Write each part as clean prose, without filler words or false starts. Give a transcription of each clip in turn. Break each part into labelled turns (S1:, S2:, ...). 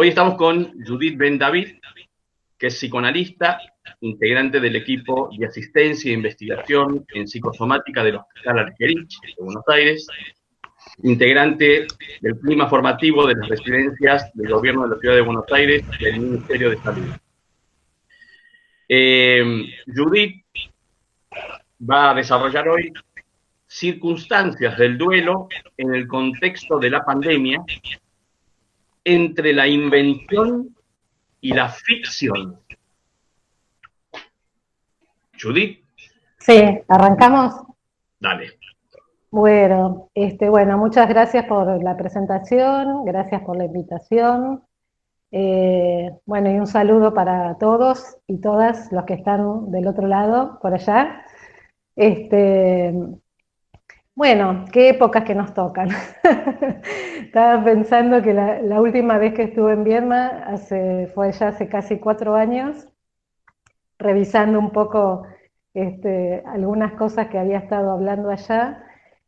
S1: Hoy estamos con Judith Ben David, que es psicoanalista, integrante del equipo de asistencia e investigación en psicosomática del Hospital Argerich de Buenos Aires, integrante del clima formativo de las residencias del Gobierno de la Ciudad de Buenos Aires y del Ministerio de Salud. Judith va a desarrollar hoy circunstancias del duelo en el contexto de la pandemia entre la invención y la ficción. Judith,
S2: Sí, arrancamos.
S1: dale.
S2: Bueno, muchas gracias por la presentación, gracias por la invitación. Bueno, y un saludo para todos y todas los que están del otro lado, por allá. Este, bueno, qué épocas que nos tocan. Estaba pensando que la última vez que estuve en Viedma fue ya hace casi 4 años, revisando un poco algunas cosas que había estado hablando allá,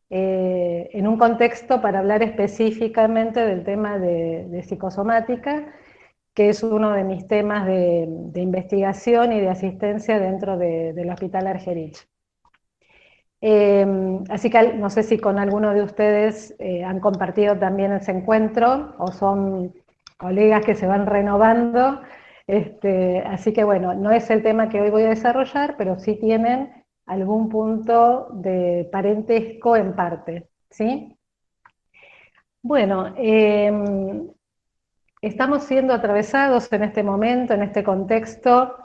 S2: en un contexto para hablar específicamente del tema de psicosomática, que es uno de mis temas de investigación y de asistencia dentro del Hospital Argerich. Así que no sé si con alguno de ustedes han compartido también ese encuentro o son colegas que se van renovando. Así que bueno, no es el tema que hoy voy a desarrollar, pero sí tienen algún punto de parentesco en parte, ¿sí? Bueno, estamos siendo atravesados en este momento, en este contexto,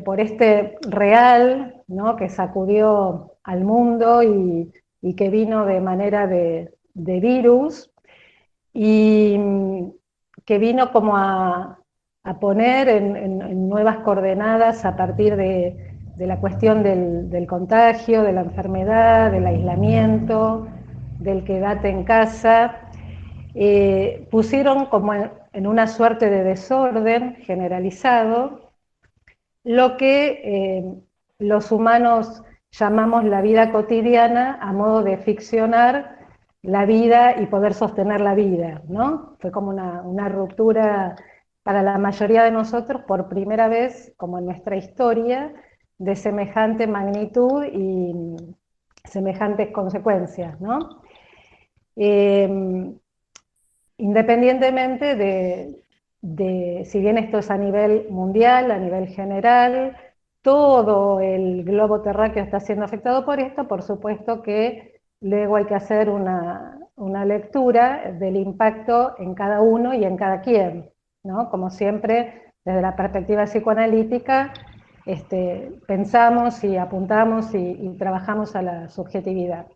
S2: por este real, ¿no?, que sacudió al mundo y que vino de manera de virus y que vino como a poner en nuevas coordenadas a partir de la cuestión del contagio, de la enfermedad, del aislamiento, del quédate en casa. Pusieron como en una suerte de desorden generalizado lo que los humanos llamamos la vida cotidiana a modo de ficcionar la vida y poder sostener la vida, ¿no? Fue como una ruptura para la mayoría de nosotros por primera vez, como en nuestra historia, de semejante magnitud y semejantes consecuencias, ¿no? Independientemente si bien esto es a nivel mundial, a nivel general, todo el globo terráqueo está siendo afectado por esto, por supuesto que luego hay que hacer una lectura del impacto en cada uno y en cada quien, ¿no? Como siempre, desde la perspectiva psicoanalítica, pensamos y apuntamos y trabajamos a la subjetividad.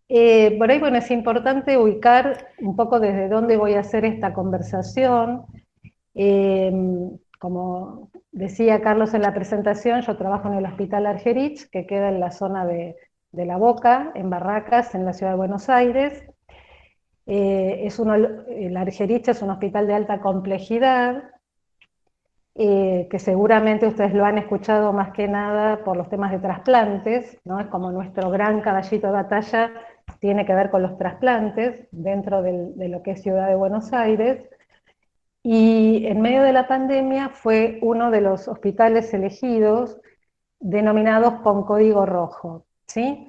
S2: Por ahí, bueno, es importante ubicar un poco desde dónde voy a hacer esta conversación. Eh, Como decía Carlos en la presentación, yo trabajo en el Hospital Argerich, que queda en la zona de La Boca, en Barracas, en la ciudad de Buenos Aires. El Argerich es un hospital de alta complejidad, que seguramente ustedes lo han escuchado más que nada por los temas de trasplantes, ¿no? Es como nuestro gran caballito de batalla, tiene que ver con los trasplantes dentro de lo que es Ciudad de Buenos Aires. Y en medio de la pandemia fue uno de los hospitales elegidos denominados con código rojo, ¿sí?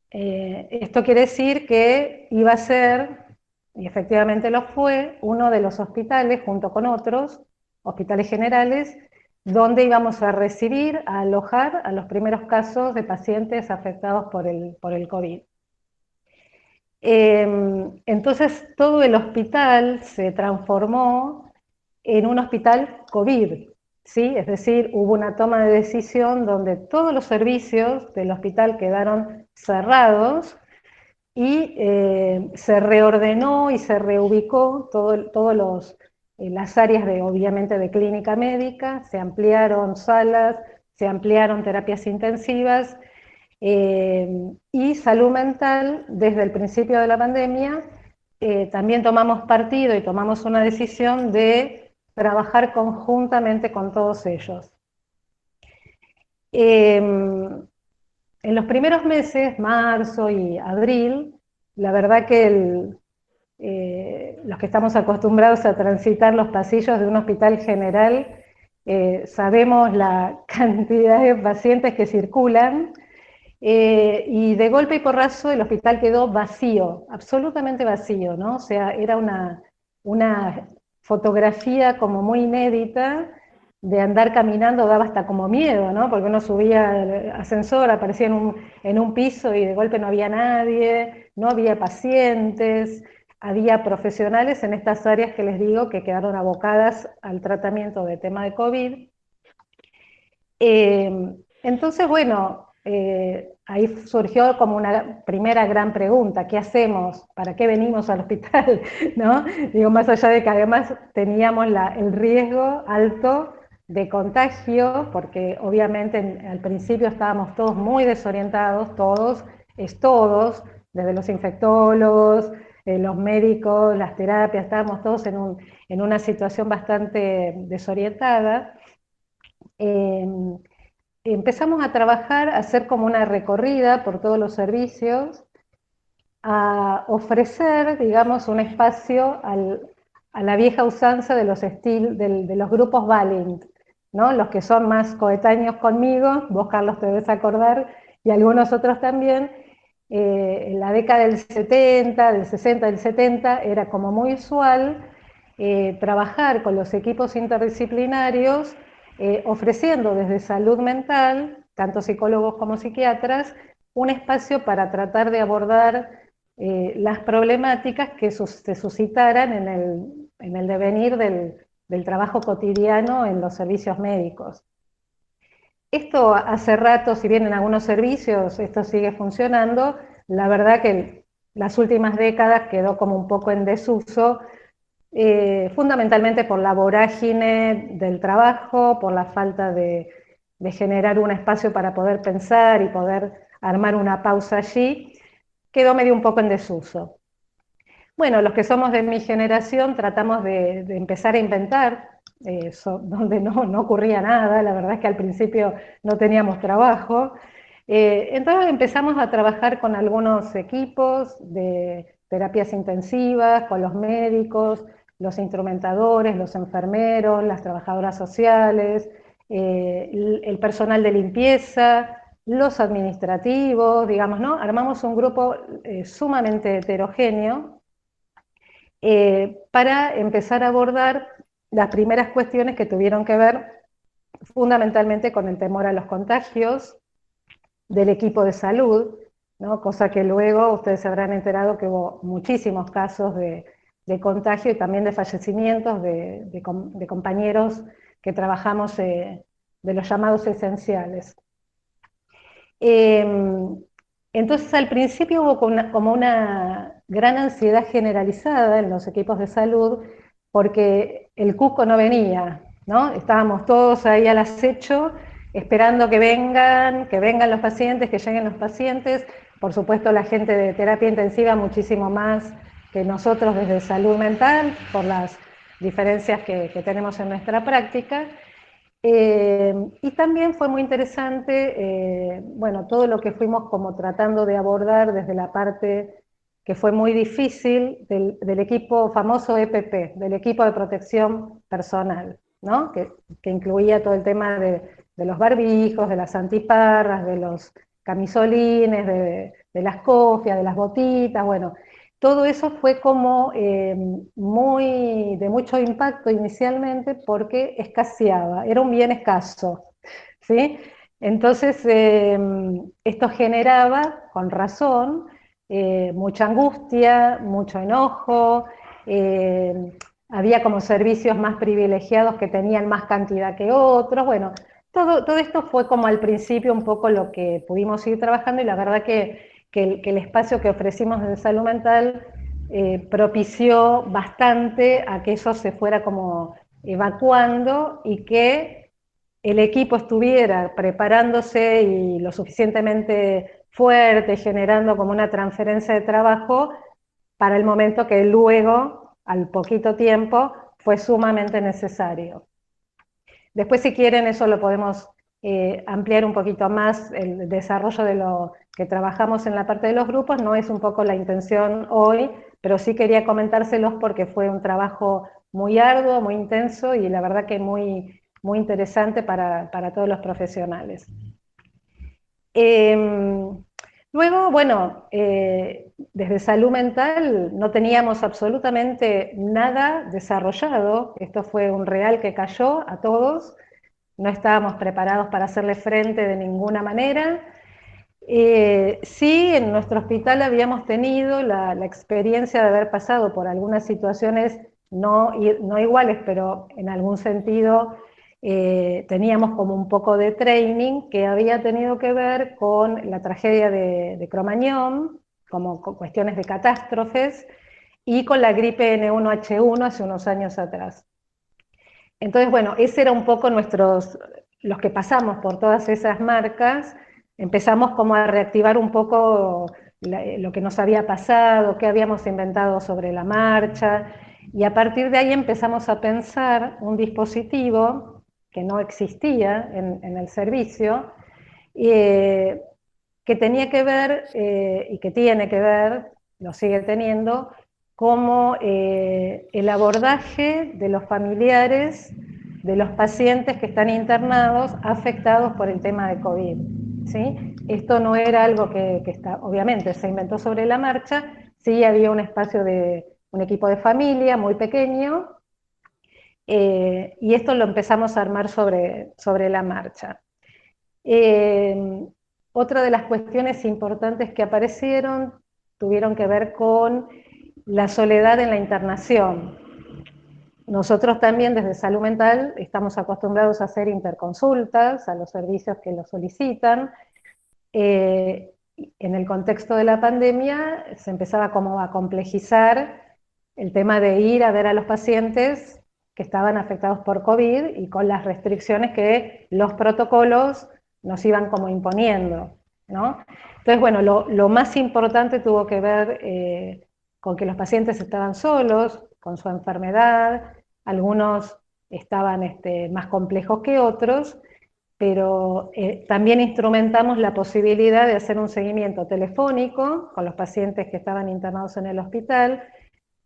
S2: Esto quiere decir que iba a ser, y efectivamente lo fue, uno de los hospitales, junto con otros hospitales generales, donde íbamos a recibir, a alojar a los primeros casos de pacientes afectados por el COVID. Entonces todo el hospital se transformó en un hospital COVID, ¿sí? Es decir, hubo una toma de decisión donde todos los servicios del hospital quedaron cerrados y se reordenó y se reubicó todas las áreas obviamente de clínica médica, se ampliaron salas, se ampliaron terapias intensivas, y salud mental. Desde el principio de la pandemia también tomamos partido y tomamos una decisión de trabajar conjuntamente con todos ellos. En los primeros meses, marzo y abril, la verdad que los que estamos acostumbrados a transitar los pasillos de un hospital general, sabemos la cantidad de pacientes que circulan, y de golpe y porrazo el hospital quedó vacío, absolutamente vacío, ¿no? O sea, era una fotografía como muy inédita, de andar caminando daba hasta como miedo, ¿no? Porque uno subía al ascensor, aparecía en un piso y de golpe no había nadie, no había pacientes, había profesionales en estas áreas que les digo que quedaron abocadas al tratamiento de tema de COVID. Entonces, bueno, ahí surgió como una primera gran pregunta: ¿qué hacemos? ¿Para qué venimos al hospital? ¿No? Digo, más allá de que además teníamos el riesgo alto de contagio, porque obviamente al principio estábamos todos muy desorientados, todos, desde los infectólogos, los médicos, las terapias, estábamos todos en una situación bastante desorientada. Empezamos a trabajar, a hacer como una recorrida por todos los servicios, a ofrecer, digamos, un espacio a la vieja usanza de de los grupos Valent, ¿no? Los que son más coetáneos conmigo, vos, Carlos, te debes acordar, y algunos otros también. En la década del 70, del 60, del 70, era como muy usual trabajar con los equipos interdisciplinarios, ofreciendo desde salud mental, tanto psicólogos como psiquiatras, un espacio para tratar de abordar las problemáticas que se suscitaran en el devenir del trabajo cotidiano en los servicios médicos. Esto hace rato, si bien en algunos servicios esto sigue funcionando, la verdad que las últimas décadas quedó como un poco en desuso, fundamentalmente por la vorágine del trabajo, por la falta de generar un espacio para poder pensar y poder armar una pausa allí, quedó medio un poco en desuso. Bueno, los que somos de mi generación tratamos de empezar a inventar, donde no ocurría nada, la verdad es que al principio no teníamos trabajo. Entonces empezamos a trabajar con algunos equipos de terapias intensivas, con los médicos, los instrumentadores, los enfermeros, las trabajadoras sociales, el personal de limpieza, los administrativos, digamos, ¿no? Armamos un grupo sumamente heterogéneo, para empezar a abordar las primeras cuestiones que tuvieron que ver fundamentalmente con el temor a los contagios del equipo de salud, ¿no? Cosa que luego ustedes se habrán enterado que hubo muchísimos casos de contagio y también de fallecimientos de compañeros que trabajamos de los llamados esenciales. Entonces al principio hubo como una gran ansiedad generalizada en los equipos de salud, porque el cuco no venía, ¿no? Estábamos todos ahí al acecho, esperando que vengan los pacientes, que lleguen los pacientes. Por supuesto la gente de terapia intensiva muchísimo más que nosotros desde salud mental, por las diferencias que tenemos en nuestra práctica. Y también fue muy interesante, bueno, todo lo que fuimos como tratando de abordar desde la parte que fue muy difícil del equipo famoso EPP, del equipo de protección personal, ¿no? Que incluía todo el tema de los barbijos, de las antiparras, de los camisolines, de las cofias, de las botitas, bueno, todo eso fue como de mucho impacto inicialmente porque escaseaba, era un bien escaso, ¿sí? Entonces esto generaba, con razón, mucha angustia, mucho enojo, había como servicios más privilegiados que tenían más cantidad que otros, bueno, todo esto fue como al principio un poco lo que pudimos ir trabajando, y la verdad que el espacio que ofrecimos de salud mental propició bastante a que eso se fuera como evacuando y que el equipo estuviera preparándose y lo suficientemente fuerte, generando como una transferencia de trabajo para el momento que luego, al poquito tiempo, fue sumamente necesario. Después, si quieren, eso lo podemos ampliar un poquito más, el desarrollo que trabajamos en la parte de los grupos, no es un poco la intención hoy, pero sí quería comentárselos porque fue un trabajo muy arduo, muy intenso y la verdad que muy interesante para todos los profesionales. Luego, bueno, desde salud mental no teníamos absolutamente nada desarrollado, esto fue un real que cayó a todos, no estábamos preparados para hacerle frente de ninguna manera. Sí, en nuestro hospital habíamos tenido la experiencia de haber pasado por algunas situaciones no iguales, pero en algún sentido teníamos como un poco de training que había tenido que ver con la tragedia de Cromañón, como con cuestiones de catástrofes, y con la gripe N1H1 hace unos años atrás. Entonces, bueno, ese era un poco los que pasamos por todas esas marcas, empezamos como a reactivar un poco lo que nos había pasado, qué habíamos inventado sobre la marcha, y a partir de ahí empezamos a pensar un dispositivo que no existía en el servicio, que tenía que ver, y que tiene que ver, lo sigue teniendo, como el abordaje de los familiares de los pacientes que están internados afectados por el tema de COVID. ¿Sí? Esto no era algo que obviamente se inventó sobre la marcha, sí había un espacio de un equipo de familia muy pequeño, y esto lo empezamos a armar sobre la marcha. Otra de las cuestiones importantes que aparecieron tuvieron que ver con la soledad en la internación. Nosotros también desde salud mental estamos acostumbrados a hacer interconsultas a los servicios que lo solicitan. En el contexto de la pandemia se empezaba como a complejizar el tema de ir a ver a los pacientes que estaban afectados por COVID y con las restricciones que los protocolos nos iban como imponiendo, ¿no? Entonces, bueno, lo más importante tuvo que ver con que los pacientes estaban solos, con su enfermedad, algunos estaban más complejos que otros, pero también instrumentamos la posibilidad de hacer un seguimiento telefónico con los pacientes que estaban internados en el hospital.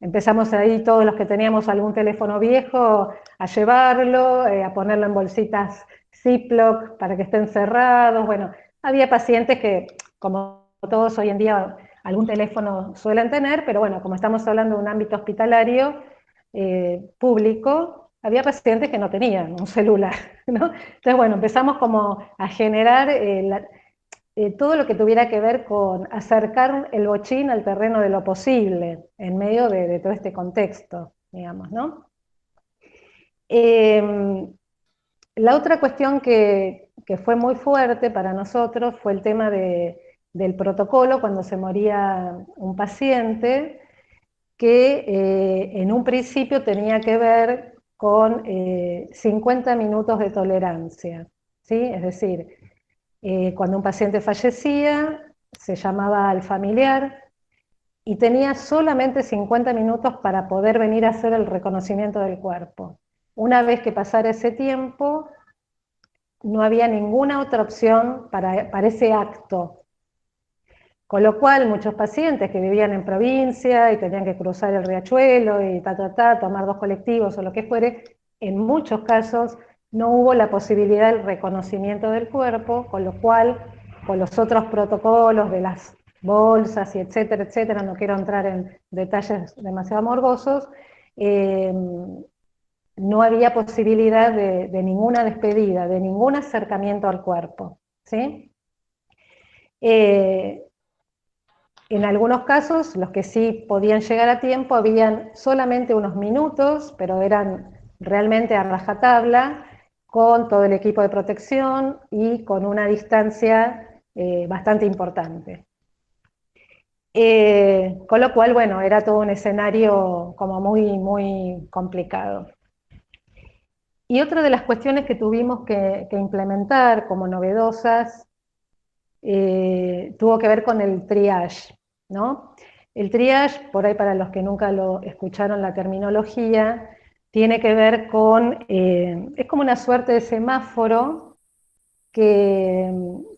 S2: Empezamos ahí todos los que teníamos algún teléfono viejo a llevarlo, a ponerlo en bolsitas Ziploc para que estén cerrados. Bueno, había pacientes que, como todos hoy en día, algún teléfono suelen tener, pero bueno, como estamos hablando de un ámbito hospitalario público, había pacientes que no tenían un celular, ¿no? Entonces, bueno, empezamos como a generar todo lo que tuviera que ver con acercar el bochín al terreno de lo posible, en medio de todo este contexto, digamos, ¿no? La otra cuestión que fue muy fuerte para nosotros fue el tema del protocolo cuando se moría un paciente, que en un principio tenía que ver con 50 minutos de tolerancia, ¿sí? Es decir, cuando un paciente fallecía, se llamaba al familiar y tenía solamente 50 minutos para poder venir a hacer el reconocimiento del cuerpo. Una vez que pasara ese tiempo, no había ninguna otra opción para ese acto. Con lo cual, muchos pacientes que vivían en provincia y tenían que cruzar el riachuelo y tomar 2 colectivos o lo que fuere, en muchos casos no hubo la posibilidad del reconocimiento del cuerpo, con lo cual, con los otros protocolos de las bolsas y etcétera, no quiero entrar en detalles demasiado morbosos, no había posibilidad de ninguna despedida, de ningún acercamiento al cuerpo, ¿sí? En algunos casos, los que sí podían llegar a tiempo, habían solamente unos minutos, pero eran realmente a rajatabla, con todo el equipo de protección y con una distancia bastante importante. Con lo cual, bueno, era todo un escenario como muy complicado. Y otra de las cuestiones que tuvimos que implementar como novedosas tuvo que ver con el triage, ¿no? El triage, por ahí para los que nunca lo escucharon la terminología, tiene que ver con, es como una suerte de semáforo que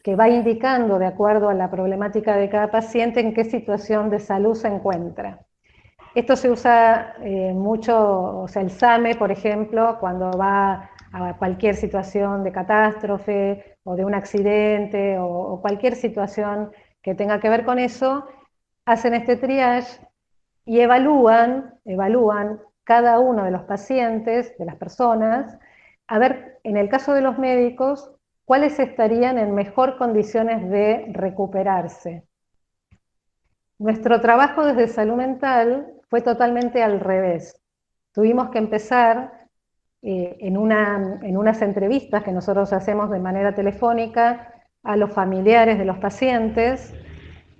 S2: que va indicando, de acuerdo a la problemática de cada paciente, en qué situación de salud se encuentra. Esto se usa mucho, o sea, el SAME, por ejemplo, cuando va a cualquier situación de catástrofe o de un accidente o cualquier situación que tenga que ver con eso, hacen este triage y evalúan cada uno de los pacientes, de las personas, a ver, en el caso de los médicos, cuáles estarían en mejor condiciones de recuperarse. Nuestro trabajo desde salud mental fue totalmente al revés. Tuvimos que empezar en unas entrevistas que nosotros hacemos de manera telefónica a los familiares de los pacientes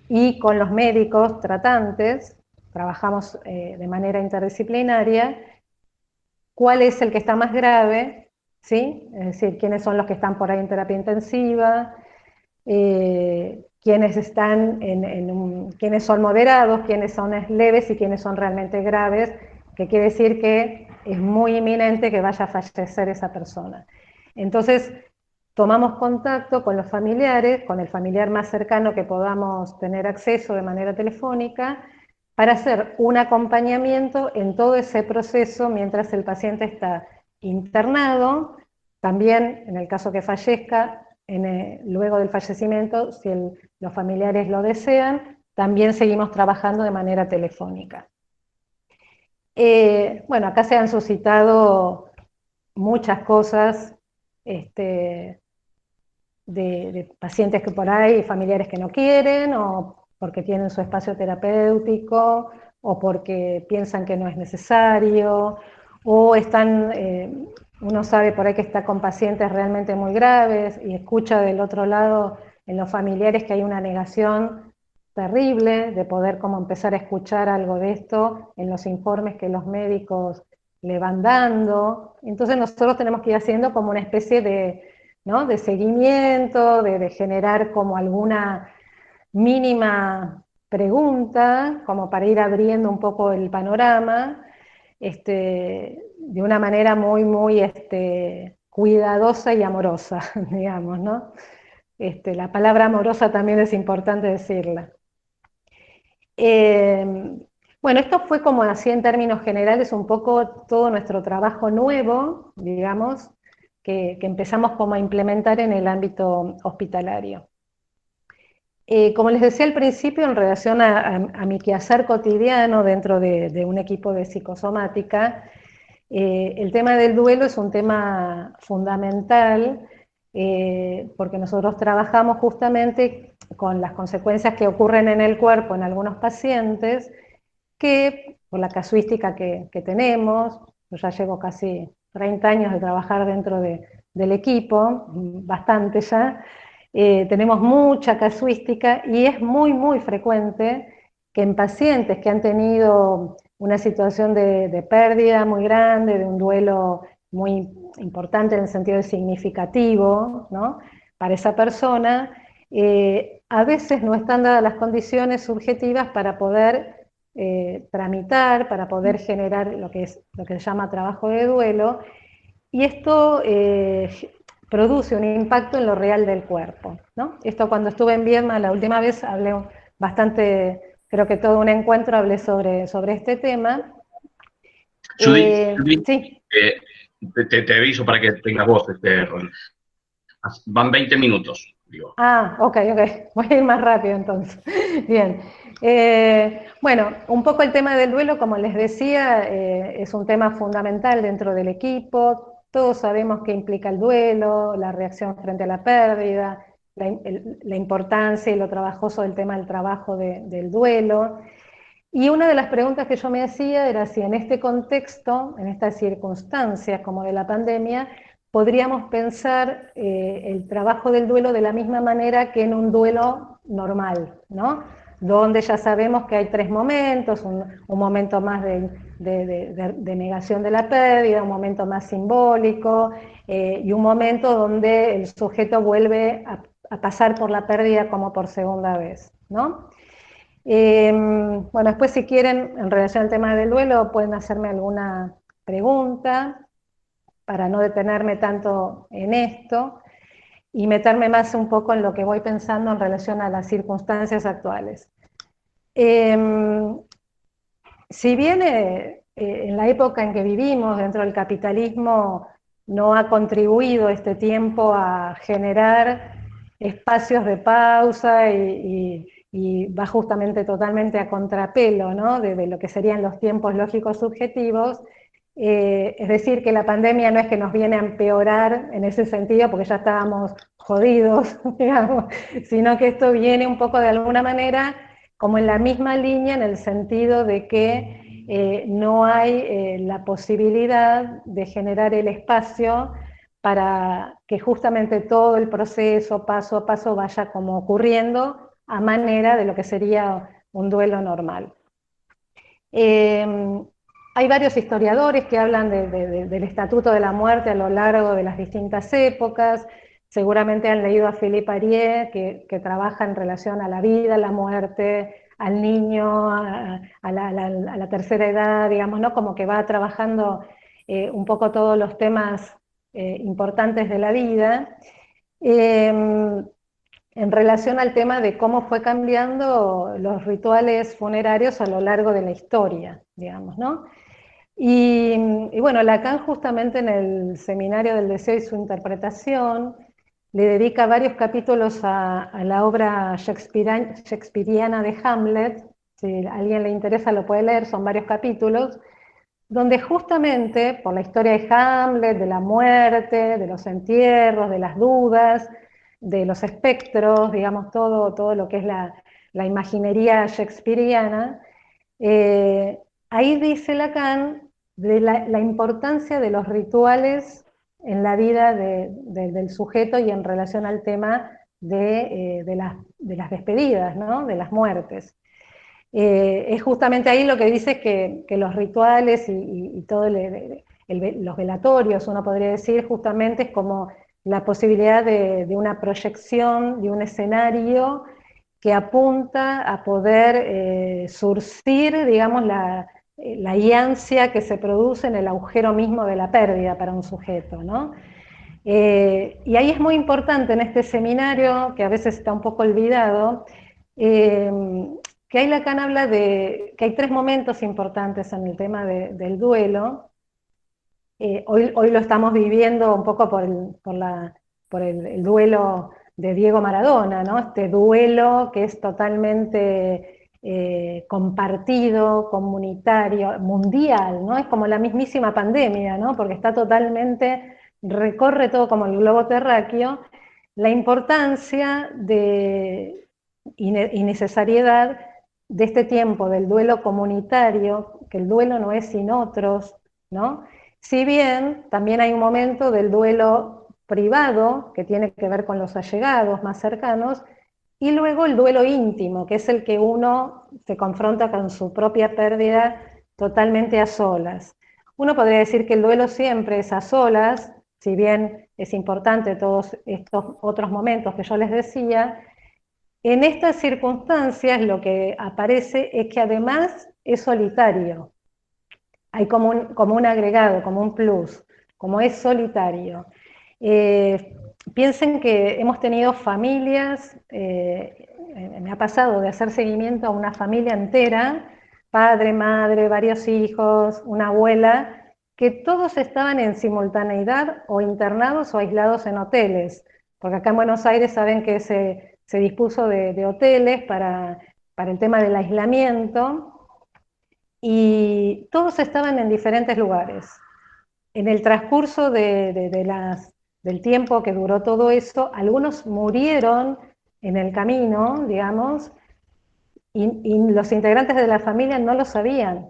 S2: y con los médicos tratantes, trabajamos de manera interdisciplinaria, cuál es el que está más grave, ¿sí? Es decir, quiénes son los que están por ahí en terapia intensiva, quiénes están quiénes son moderados, quiénes son leves y quiénes son realmente graves, que quiere decir que es muy inminente que vaya a fallecer esa persona. Entonces, tomamos contacto con los familiares, con el familiar más cercano que podamos tener acceso de manera telefónica, para hacer un acompañamiento en todo ese proceso mientras el paciente está internado, también en el caso que fallezca, luego del fallecimiento, si los familiares lo desean, también seguimos trabajando de manera telefónica. Bueno, acá se han suscitado muchas cosas de pacientes que por ahí, familiares que no quieren, o porque tienen su espacio terapéutico, o porque piensan que no es necesario, o están, uno sabe por ahí que está con pacientes realmente muy graves, y escucha del otro lado en los familiares que hay una negación terrible de poder como empezar a escuchar algo de esto en los informes que los médicos le van dando. Entonces nosotros tenemos que ir haciendo como una especie de, ¿no?, de seguimiento, de generar como alguna mínima pregunta, como para ir abriendo un poco el panorama, de una manera muy, muy cuidadosa y amorosa, digamos, ¿no? La palabra amorosa también es importante decirla. Bueno, esto fue como así en términos generales un poco todo nuestro trabajo nuevo, digamos, que empezamos como a implementar en el ámbito hospitalario. Como les decía al principio, en relación a mi quehacer cotidiano dentro de un equipo de psicosomática, el tema del duelo es un tema fundamental, porque nosotros trabajamos justamente con las consecuencias que ocurren en el cuerpo en algunos pacientes, que por la casuística que tenemos, yo ya llevo casi 30 años de trabajar dentro del equipo, bastante ya, tenemos mucha casuística y es muy, muy frecuente que en pacientes que han tenido una situación de pérdida muy grande, de un duelo muy importante en el sentido de significativo, ¿no?, para esa persona, a veces no están dadas las condiciones subjetivas para poder tramitar, para poder generar lo que se llama trabajo de duelo, y esto produce un impacto en lo real del cuerpo, ¿no? Esto, cuando estuve en Viedma la última vez, hablé bastante, creo que todo un encuentro hablé sobre este tema.
S1: Judith,
S2: Sí.
S1: te aviso para que tengas voz, Ron. Van 20 minutos, digo.
S2: Ah, ok, voy a ir más rápido entonces. Bien. Bueno, un poco el tema del duelo, como les decía, es un tema fundamental dentro del equipo. Todos sabemos qué implica el duelo, la reacción frente a la pérdida, la importancia y lo trabajoso del tema del trabajo del duelo. Y una de las preguntas que yo me hacía era si en este contexto, en estas circunstancias como de la pandemia, podríamos pensar el trabajo del duelo de la misma manera que en un duelo normal, ¿no? Donde ya sabemos que hay tres momentos, un momento más de negación de la pérdida, un momento más simbólico, y un momento donde el sujeto vuelve a pasar por la pérdida como por segunda vez, ¿no? Bueno, después, si quieren, en relación al tema del duelo, pueden hacerme alguna pregunta para no detenerme tanto en esto. y meterme más un poco en lo que voy pensando en relación a las circunstancias actuales. Si bien en la época en que vivimos, dentro del capitalismo, no ha contribuido este tiempo a generar espacios de pausa y va justamente totalmente a contrapelo, ¿no?, de lo que serían los tiempos lógicos subjetivos. Es decir, que la pandemia no es que nos viene a empeorar en ese sentido, porque ya estábamos jodidos, digamos, sino que esto viene un poco de alguna manera como en la misma línea, en el sentido de que no hay la posibilidad de generar el espacio para que justamente todo el proceso paso a paso vaya como ocurriendo a manera de lo que sería un duelo normal. Hay varios historiadores que hablan del estatuto de la muerte a lo largo de las distintas épocas. Seguramente han leído a Philippe Arié, que trabaja en relación a la vida, a la muerte, al niño, a la tercera edad, digamos, ¿no? Como que va trabajando un poco todos los temas importantes de la vida. En relación al tema de cómo fue cambiando los rituales funerarios a lo largo de la historia, digamos, ¿no? Y bueno, Lacan justamente en el Seminario del Deseo y su interpretación le dedica varios capítulos a la obra shakespeariana de Hamlet. Si a alguien le interesa lo puede leer, son varios capítulos, donde justamente por la historia de Hamlet, de la muerte, de los entierros, de las dudas, de los espectros, digamos, todo lo que es la imaginería shakespeariana, ahí dice Lacan de la importancia de los rituales en la vida del sujeto y en relación al tema de las despedidas, ¿no?, de las muertes. Es justamente ahí lo que dice que los rituales y todo los velatorios, uno podría decir, justamente es como la posibilidad de una proyección, de un escenario que apunta a poder surcir, digamos, la ansia que se produce en el agujero mismo de la pérdida para un sujeto, ¿no? Y ahí es muy importante en este seminario, que a veces está un poco olvidado, que ahí Lacan habla de que hay tres momentos importantes en el tema del duelo. Hoy lo estamos viviendo un poco por el duelo de Diego Maradona, ¿no? Este duelo que es totalmente compartido, comunitario, mundial, ¿no? Es como la mismísima pandemia, ¿no? Porque está totalmente, recorre todo como el globo terráqueo. La importancia y necesariedad de este tiempo del duelo comunitario, que el duelo no es sin otros, ¿no? Si bien también hay un momento del duelo privado, que tiene que ver con los allegados más cercanos, y luego el duelo íntimo, que es el que uno se confronta con su propia pérdida totalmente a solas. Uno podría decir que el duelo siempre es a solas, si bien es importante todos estos otros momentos que yo les decía. En estas circunstancias lo que aparece es que además es solitario. Hay como un agregado, como un plus, como es solitario. Piensen que hemos tenido familias, me ha pasado de hacer seguimiento a una familia entera, padre, madre, varios hijos, una abuela, que todos estaban en simultaneidad o internados o aislados en hoteles, porque acá en Buenos Aires saben que se dispuso de hoteles para el tema del aislamiento, y todos estaban en diferentes lugares. En el transcurso del tiempo que duró todo eso, algunos murieron en el camino, digamos, y los integrantes de la familia no lo sabían.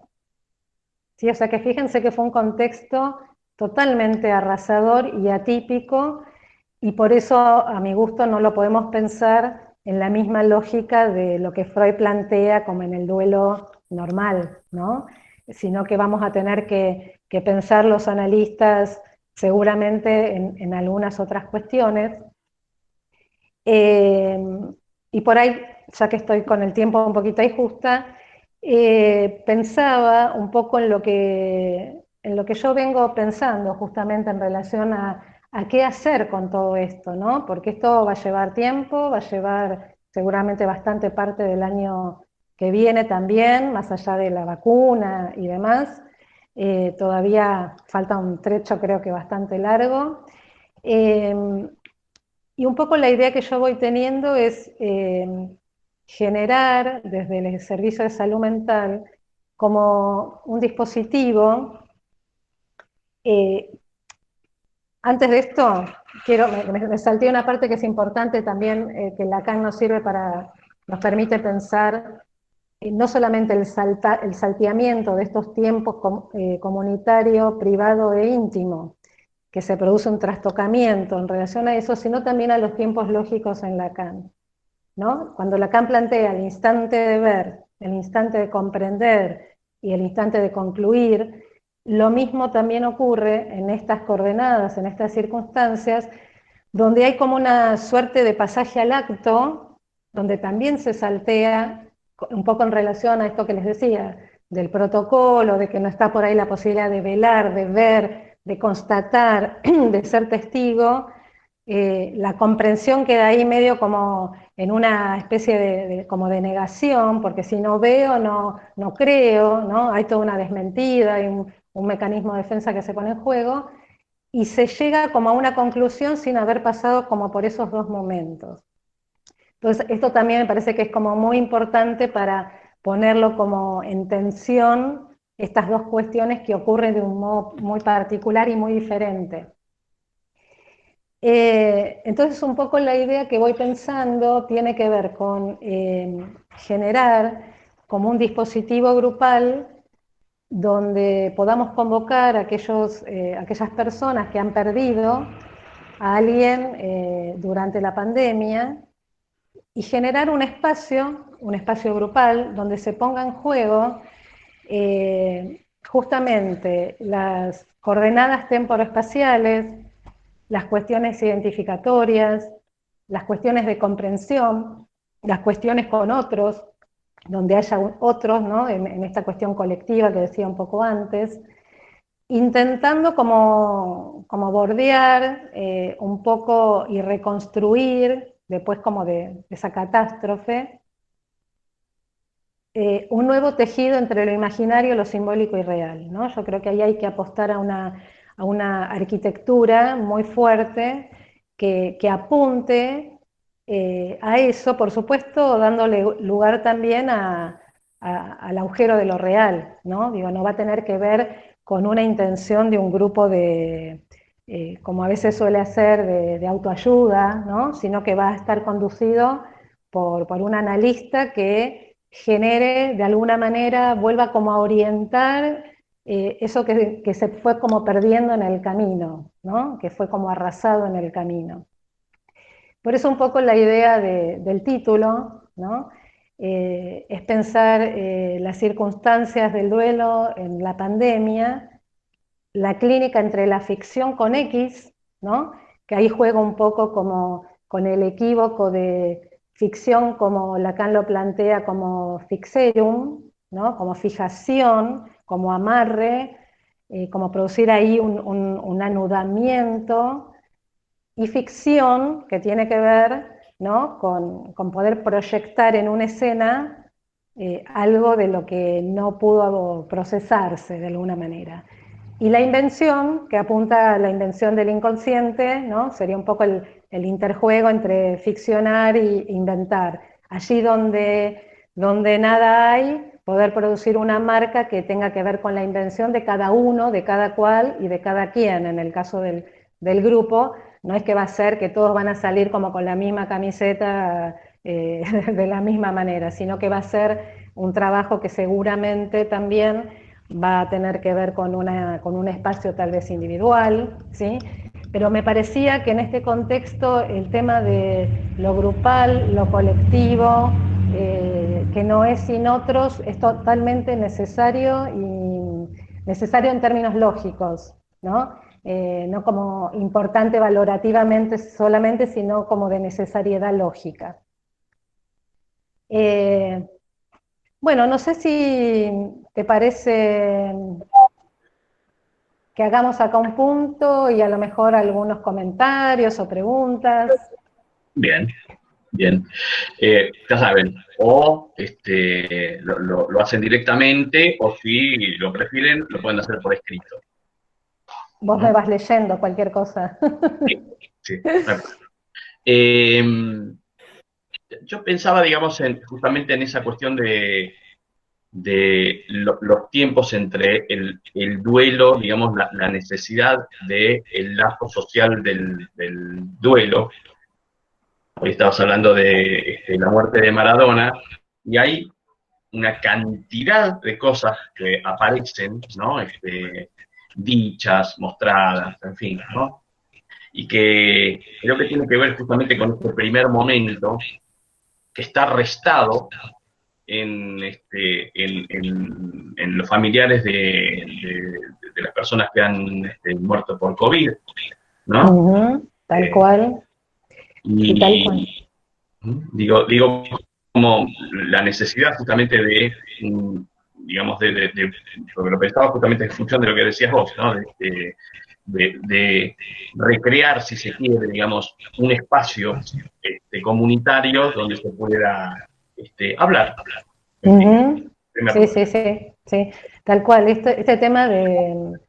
S2: ¿Sí? O sea que fíjense que fue un contexto totalmente arrasador y atípico, y por eso a mi gusto no lo podemos pensar en la misma lógica de lo que Freud plantea como en el duelo normal, ¿no? Sino que vamos a tener que pensar los analistas seguramente en algunas otras cuestiones. Y por ahí, ya que estoy con el tiempo un poquito ahí justa, pensaba un poco en lo que yo vengo pensando justamente en relación a a qué hacer con todo esto, ¿no? Porque esto va a llevar tiempo, va a llevar seguramente bastante parte del año que viene también, más allá de la vacuna y demás. Todavía falta un trecho creo que bastante largo. Y un poco la idea que yo voy teniendo es generar desde el Servicio de Salud Mental como un dispositivo. Antes de esto, me salté una parte que es importante también, que Lacan nos sirve nos permite pensar no solamente el salteamiento de estos tiempos comunitario, privado e íntimo, que se produce un trastocamiento en relación a eso, sino también a los tiempos lógicos en Lacan, ¿no? Cuando Lacan plantea el instante de ver, el instante de comprender y el instante de concluir, lo mismo también ocurre en estas coordenadas, en estas circunstancias, donde hay como una suerte de pasaje al acto, donde también se saltea, un poco en relación a esto que les decía, del protocolo, de que no está por ahí la posibilidad de velar, de ver, de constatar, de ser testigo. La comprensión queda ahí medio como en una especie como de negación, porque si no veo, no creo, ¿no? Hay toda una desmentida, hay un mecanismo de defensa que se pone en juego, y se llega como a una conclusión sin haber pasado como por esos dos momentos. Entonces, esto también me parece que es como muy importante para ponerlo como en tensión estas dos cuestiones que ocurren de un modo muy particular y muy diferente. Entonces, un poco la idea que voy pensando tiene que ver con generar como un dispositivo grupal donde podamos convocar a aquellas personas que han perdido a alguien durante la pandemia y generar un espacio grupal donde se ponga en juego justamente las coordenadas temporoespaciales, las cuestiones identificatorias, las cuestiones de comprensión, las cuestiones con otros, donde haya otros, ¿no? En esta cuestión colectiva que decía un poco antes, intentando como bordear un poco y reconstruir, después como de esa catástrofe, un nuevo tejido entre lo imaginario, lo simbólico y real, ¿no? Yo creo que ahí hay que apostar a una arquitectura muy fuerte que apunte a eso, por supuesto, dándole lugar también al agujero de lo real, ¿no? Digo, no va a tener que ver con una intención de un grupo como a veces suele hacer, de autoayuda, ¿no? Sino que va a estar conducido por un analista que genere de alguna manera, vuelva como a orientar eso que se fue como perdiendo en el camino, ¿no? Que fue como arrasado en el camino. Por eso un poco la idea del título, ¿no? Es pensar las circunstancias del duelo en la pandemia, la clínica entre la ficción con X, ¿no? Que ahí juega un poco como con el equívoco de ficción como Lacan lo plantea como fixerum, ¿no? Como fijación, como amarre, como producir ahí un anudamiento, y ficción que tiene que ver, ¿no? con poder proyectar en una escena algo de lo que no pudo procesarse de alguna manera. Y la invención, que apunta a la invención del inconsciente, ¿no? Sería un poco el interjuego entre ficcionar e inventar. Allí donde nada hay, poder producir una marca que tenga que ver con la invención de cada uno, de cada cual y de cada quien. En el caso del grupo, no es que va a ser que todos van a salir como con la misma camiseta de la misma manera, sino que va a ser un trabajo que seguramente también va a tener que ver con un espacio tal vez individual, ¿sí? Pero me parecía que en este contexto el tema de lo grupal, lo colectivo, que no es sin otros, es totalmente necesario y necesario en términos lógicos, ¿no? No como importante valorativamente solamente, sino como de necesariedad lógica. Bueno, no sé si te parece que hagamos acá un punto y a lo mejor algunos comentarios o preguntas.
S1: Bien, bien. Ya saben, o lo hacen directamente, o si lo prefieren, lo pueden hacer por escrito,
S2: Vos me
S1: ¿no?
S2: vas leyendo cualquier cosa.
S1: Sí, sí. Eh, yo pensaba, digamos, justamente en esa cuestión de los tiempos entre el duelo, digamos, la necesidad del lazo social del duelo. Hoy estabas hablando de la muerte de Maradona, y hay una cantidad de cosas que aparecen, ¿no? Dichas, mostradas, en fin, ¿no? Y que creo que tiene que ver justamente con este primer momento que está restado en los familiares de las personas que han muerto por COVID, ¿no?
S2: Tal
S1: Eh,
S2: cual, sí, tal cual.
S1: y digo como la necesidad justamente digamos, porque lo pensaba justamente en función de lo que decías vos, ¿no? De recrear, si se quiere, digamos, un espacio comunitario donde se pueda hablar, en fin, en
S2: Ujú.
S1: primer
S2: Sí,
S1: lugar.
S2: sí, sí, sí, tal cual. Este tema del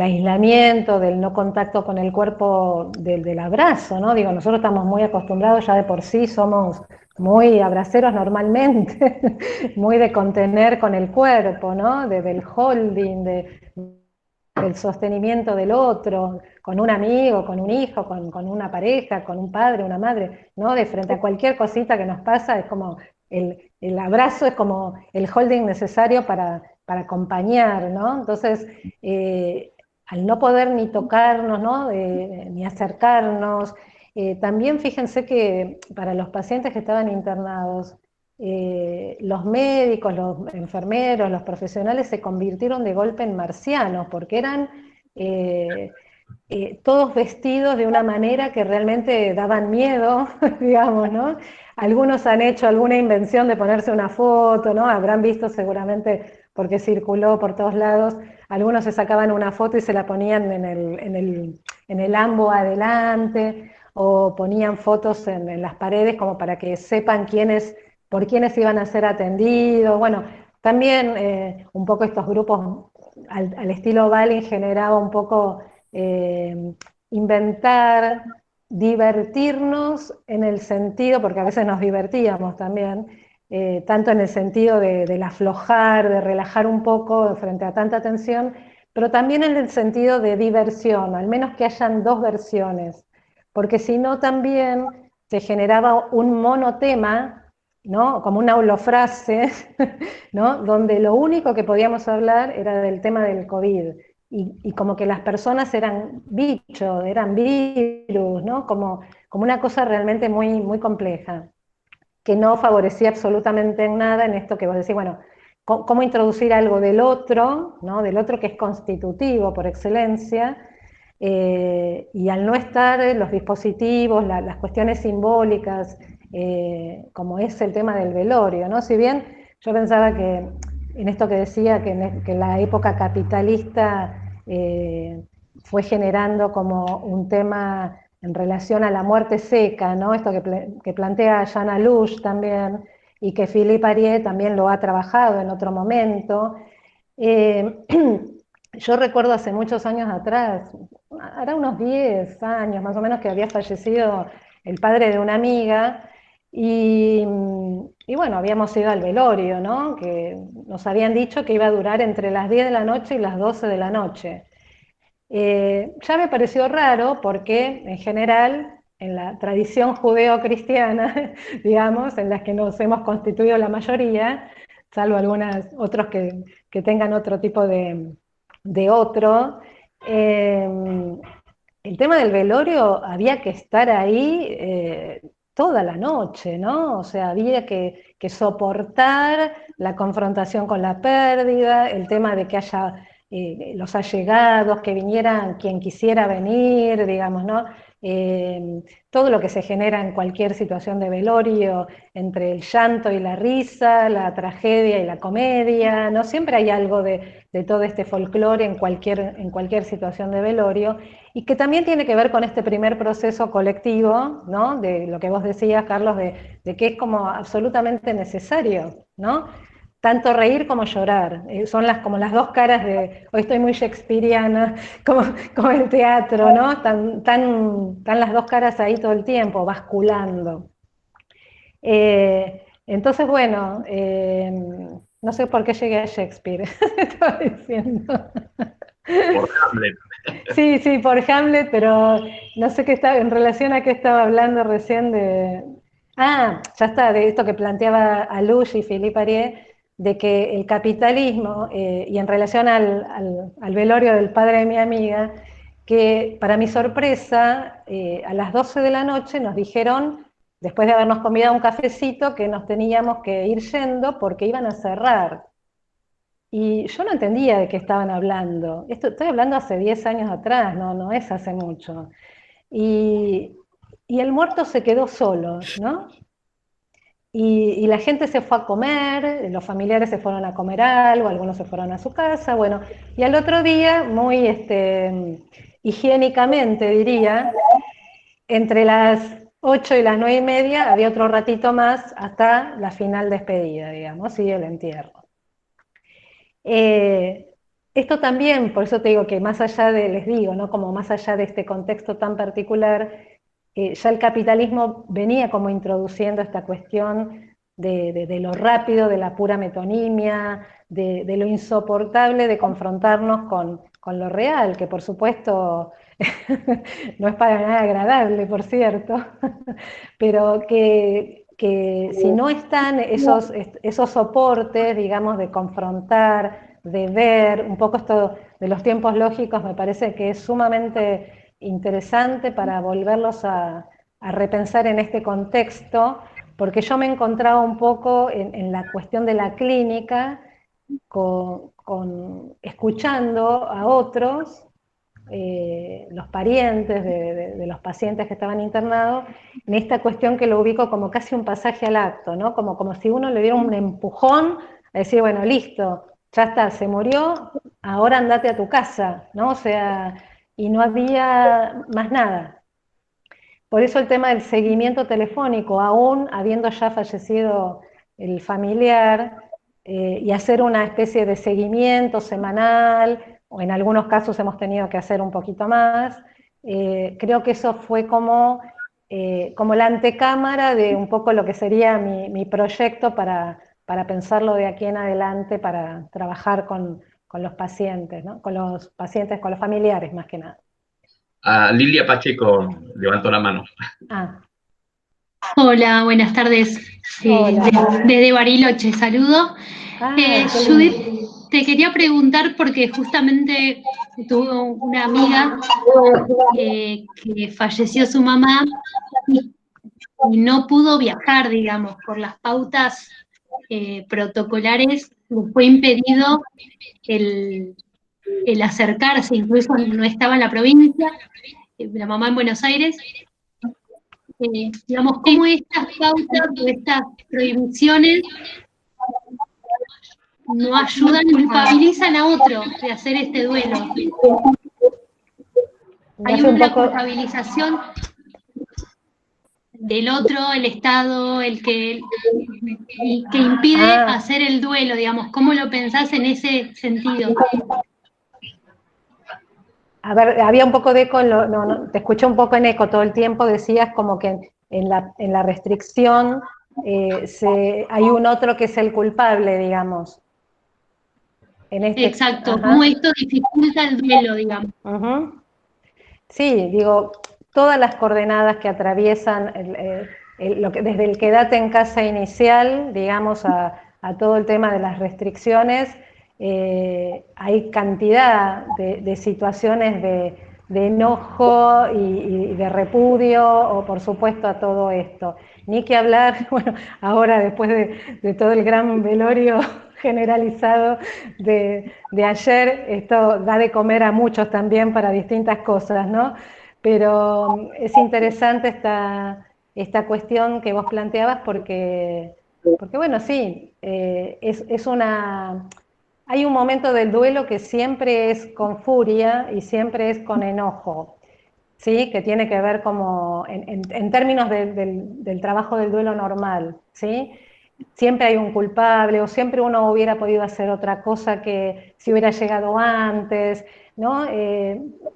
S2: aislamiento, del no contacto con el cuerpo, del abrazo, ¿no? Digo, nosotros estamos muy acostumbrados, ya de por sí somos muy abraceros normalmente, muy de contener con el cuerpo, ¿no? Del holding, del sostenimiento del otro, con un amigo, con un hijo, con una pareja, con un padre, una madre, ¿no? De frente a cualquier cosita que nos pasa, es como el abrazo es como el holding necesario para acompañar, ¿no? Entonces, al no poder ni tocarnos, ¿no? Ni acercarnos, también fíjense que para los pacientes que estaban internados, los médicos, los enfermeros, los profesionales se convirtieron de golpe en marcianos, porque eran eh, todos vestidos de una manera que realmente daban miedo, digamos, ¿no? Algunos han hecho alguna invención de ponerse una foto, ¿no? Habrán visto seguramente, porque circuló por todos lados, algunos se sacaban una foto y se la ponían en el ambo adelante, o ponían fotos en las paredes como para que sepan por quiénes iban a ser atendidos. Bueno, también un poco estos grupos al estilo Balin generaba un poco inventar, divertirnos en el sentido, porque a veces nos divertíamos también, tanto en el sentido del aflojar, de relajar un poco frente a tanta tensión, pero también en el sentido de diversión, al menos que hayan dos versiones, porque si no también se generaba un monotema, ¿no? Como una holofrase, ¿no? Donde lo único que podíamos hablar era del tema del COVID. Y como que las personas eran bichos, eran virus, ¿no? Como una cosa realmente muy, muy compleja, que no favorecía absolutamente en nada en esto que vos decís, bueno, cómo introducir algo del otro, ¿no? Del otro que es constitutivo por excelencia, y al no estar los dispositivos, las cuestiones simbólicas, como es el tema del velorio, ¿no? Si bien yo pensaba que en esto que decía, que la época capitalista fue generando como un tema en relación a la muerte seca, ¿no? Esto que plantea Jana Lush también, y que Philippe Arié también lo ha trabajado en otro momento. Eh, yo recuerdo hace muchos años atrás, hará unos 10 años más o menos, que había fallecido el padre de una amiga, y bueno, habíamos ido al velorio, ¿no? Que nos habían dicho que iba a durar entre las 10 de la noche y las 12 de la noche. Ya me pareció raro porque en general en la tradición judeo-cristiana, digamos, en la que nos hemos constituido la mayoría, salvo algunos otros que tengan otro tipo de otro, eh, el tema del velorio había que estar ahí toda la noche, ¿no? O sea, había que soportar la confrontación con la pérdida, el tema de que haya los allegados, que vinieran quien quisiera venir, digamos, ¿no? todo lo que se genera en cualquier situación de velorio, entre el llanto y la risa, la tragedia y la comedia, ¿no? Siempre hay algo de todo este folclore en cualquier situación de velorio, y que también tiene que ver con este primer proceso colectivo, ¿no? De lo que vos decías, Carlos, de que es como absolutamente necesario, ¿no? Tanto reír como llorar, son como las dos caras de, hoy estoy muy shakespeariana, como el teatro, ¿no? Están las dos caras ahí todo el tiempo, basculando. Entonces, bueno, no sé por qué llegué a Shakespeare, estaba diciendo.
S1: Por Hamlet.
S2: Sí, sí, por Hamlet, pero no sé qué estaba, en relación a qué estaba hablando recién de... Ah, ya está, de esto que planteaba Alush y Philippe Arié, de que el capitalismo, y en relación al velorio del padre de mi amiga, que para mi sorpresa, a las 12 de la noche nos dijeron, después de habernos comido un cafecito, que nos teníamos que ir yendo porque iban a cerrar. Y yo no entendía de qué estaban hablando. Esto, estoy hablando hace 10 años atrás, no es hace mucho. Y, y el muerto se quedó solo, ¿no? Y la gente se fue a comer, los familiares se fueron a comer algo, algunos se fueron a su casa, bueno. Y al otro día, muy higiénicamente diría, entre las 8 y las 9:30 había otro ratito más hasta la final despedida, digamos, y el entierro. Eh, Esto también, por eso te digo que más allá de, les digo, ¿no? Como más allá de este contexto tan particular, ya el capitalismo venía como introduciendo esta cuestión de lo rápido, de la pura metonimia, de lo insoportable de confrontarnos con lo real, que por supuesto no es para nada agradable, por cierto, pero que si no están esos soportes, digamos, de confrontar, de ver, un poco esto de los tiempos lógicos me parece que es sumamente interesante para volverlos a repensar en este contexto, porque yo me encontraba un poco en la cuestión de la clínica, escuchando a otros, los parientes de los pacientes que estaban internados, en esta cuestión que lo ubico como casi un pasaje al acto, ¿no? Como si uno le diera un empujón a decir, bueno, listo, ya está, se murió, ahora andate a tu casa, ¿no? O sea, y no había más nada. Por eso el tema del seguimiento telefónico, aún habiendo ya fallecido el familiar, y hacer una especie de seguimiento semanal, o en algunos casos hemos tenido que hacer un poquito más, creo que eso fue como la antecámara de un poco lo que sería mi proyecto para pensarlo de aquí en adelante, para trabajar con los pacientes, ¿no? Con los pacientes, con los familiares más que nada.
S1: Lilia Pacheco levantó la mano.
S3: Ah. Hola, buenas tardes.
S2: Hola.
S3: Desde Bariloche, saludo. Judith,
S2: Judith,
S3: te quería preguntar porque justamente tuve una amiga que falleció su mamá y no pudo viajar, digamos, por las pautas protocolares, le fue impedido el acercarse, incluso no estaba en la provincia, la mamá en Buenos Aires. Digamos, cómo estas pautas o estas prohibiciones no ayudan, culpabilizan a otro de hacer este duelo. Hay una culpabilización del otro, el Estado, el que impide hacer el duelo, digamos. ¿Cómo lo pensás en ese sentido?
S2: A ver, había un poco de eco, te escuché un poco en eco todo el tiempo, decías como que en la restricción hay un otro que es el culpable, digamos.
S3: Exacto, cómo esto dificulta el duelo, digamos.
S2: Sí, digo, todas las coordenadas que atraviesan desde el quédate en casa inicial, digamos, a todo el tema de las restricciones, hay cantidad de situaciones de enojo y de repudio, o por supuesto a todo esto. Ni que hablar, bueno, ahora después de todo el gran velorio generalizado de ayer, esto da de comer a muchos también para distintas cosas, ¿no? pero es interesante esta cuestión que vos planteabas porque bueno, sí, hay un momento del duelo que siempre es con furia y siempre es con enojo, ¿sí? Que tiene que ver como en términos del trabajo del duelo normal, ¿sí? Siempre hay un culpable o siempre uno hubiera podido hacer otra cosa que si hubiera llegado antes, ¿no?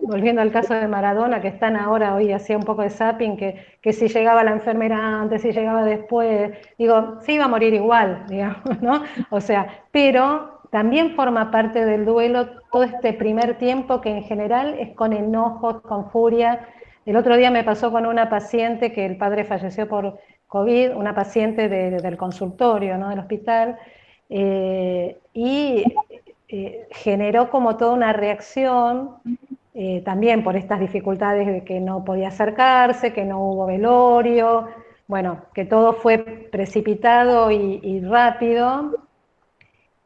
S2: Volviendo al caso de Maradona, que están ahora, hoy hacía un poco de zapping, que si llegaba la enfermera antes, si llegaba después, digo, se iba a morir igual, digamos, ¿no? O sea, pero también forma parte del duelo todo este primer tiempo que en general es con enojo, con furia. El otro día me pasó con una paciente que el padre falleció por COVID, una paciente del consultorio, ¿no? Del hospital, y generó como toda una reacción, también por estas dificultades de que no podía acercarse, que no hubo velorio, bueno, que todo fue precipitado y rápido.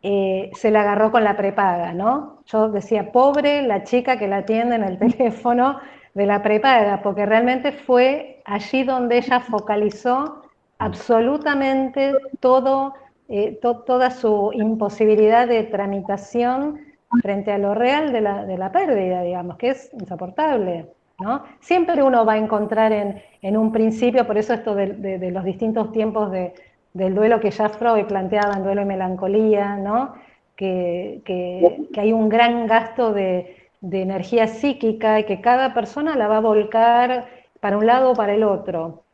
S2: Se la agarró con la prepaga, ¿no? Yo decía, pobre la chica que la atiende en el teléfono de la prepaga, porque realmente fue allí donde ella focalizó absolutamente toda su imposibilidad de tramitación frente a lo real de la pérdida, digamos, que es insoportable, ¿no? Siempre uno va a encontrar en un principio, por eso esto de los distintos tiempos del duelo que ya Freud planteaba en Duelo y Melancolía, ¿no? Que hay un gran gasto de energía psíquica y que cada persona la va a volcar para un lado o para el otro,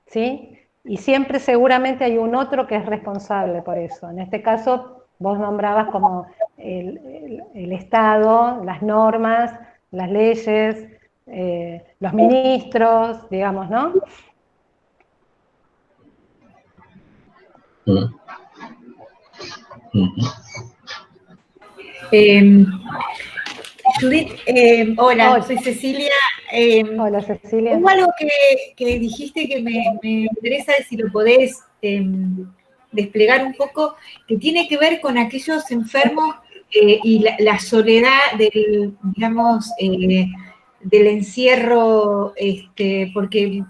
S2: ¿sí? Y siempre seguramente hay un otro que es responsable por eso. En este caso, vos nombrabas como el Estado, las normas, las leyes, los ministros, digamos, ¿no?
S4: Judith, hola, soy Cecilia.
S2: Hola, Cecilia.
S4: Hubo algo que dijiste que me interesa si lo podés desplegar un poco, que tiene que ver con aquellos enfermos y la soledad del, digamos, del encierro, porque